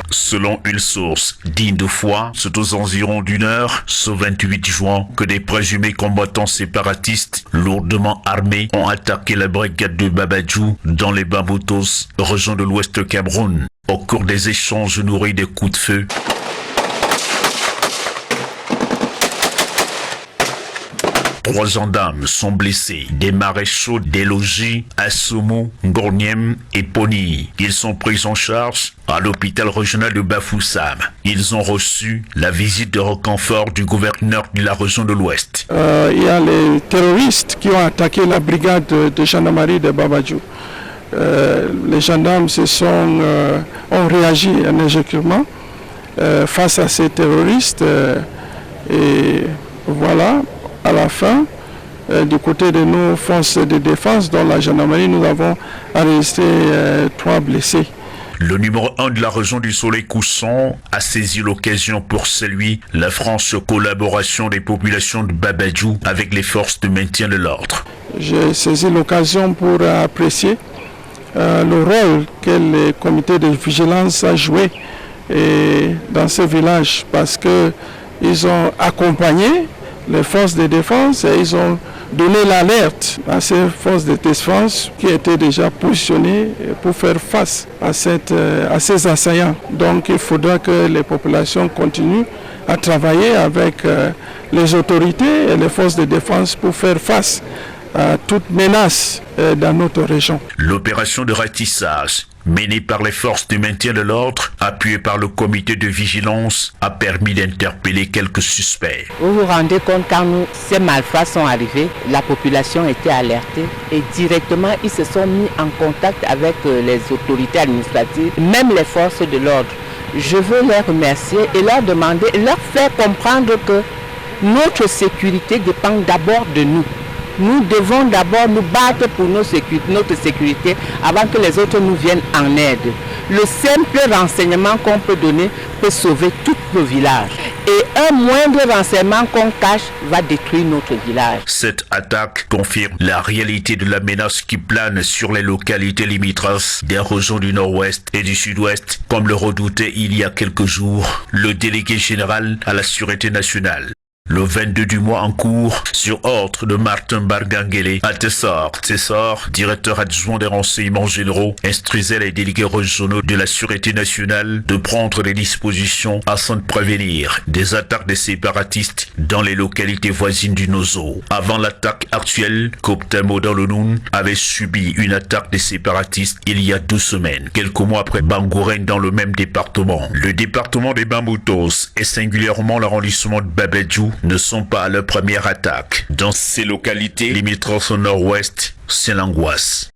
Selon une source digne de foi, c'est aux environs d'une heure, ce 28 juin, que des présumés combattants séparatistes lourdement armés ont attaqué la brigade de Babadjou dans les Bamboutos, région de l'Ouest Cameroun. Au cours des échanges nourris des coups de feu, 3 gendarmes sont blessés, des maréchaux des logis à Soumou, Gourniem et Pony. Ils sont pris en charge à l'hôpital régional de Bafoussam. Ils ont reçu la visite de reconfort du gouverneur de la région de l'Ouest. Il y a les terroristes qui ont attaqué la brigade de gendarmerie de Babadjou. Les gendarmes ont réagi énergiquement face à ces terroristes et voilà. À la fin, du côté de nos forces de défense, dans la gendarmerie, nous avons enregistré 3 blessés. Le numéro 1 de la région du Soleil couchant a saisi l'occasion pour saluer la franche collaboration des populations de Babadjou avec les forces de maintien de l'ordre. J'ai saisi l'occasion pour apprécier le rôle que le comité de vigilance a joué dans ce village parce qu'ils ont accompagné les forces de défense et ils ont donné l'alerte à ces forces de défense qui étaient déjà positionnées pour faire face à ces assaillants. Donc il faudra que les populations continuent à travailler avec les autorités et les forces de défense pour faire face à toute menace dans notre région. L'opération de ratissage menée par les forces de maintien de l'ordre, appuyée par le comité de vigilance, a permis d'interpeller quelques suspects. Vous vous rendez compte, quand ces malfrats sont arrivés, la population était alertée et directement ils se sont mis en contact avec les autorités administratives, même les forces de l'ordre. Je veux les remercier et leur demander, leur faire comprendre que notre sécurité dépend d'abord de nous. Nous devons d'abord nous battre pour notre sécurité avant que les autres nous viennent en aide. Le simple renseignement qu'on peut donner peut sauver tout le village. Et un moindre renseignement qu'on cache va détruire notre village. Cette attaque confirme la réalité de la menace qui plane sur les localités limitrophes des régions du Nord-Ouest et du Sud-Ouest, comme le redoutait il y a quelques jours le délégué général à la Sûreté nationale. Le 22 du mois en cours, sur ordre de Martin Barganguele, à Tessor, directeur adjoint des renseignements généraux, instruisait les délégués régionaux de la Sûreté nationale de prendre des dispositions afin de prévenir des attaques des séparatistes dans les localités voisines du Nozo. Avant l'attaque actuelle, Koptamo dans le Noun avait subi une attaque des séparatistes il y a 2 semaines, quelques mois après Bangoureng dans le même département. Le département des Bamboutos et singulièrement l'arrondissement de Babadjou ne sont pas à leur première attaque. Dans ces localités limitrophes au nord-ouest, c'est l'angoisse.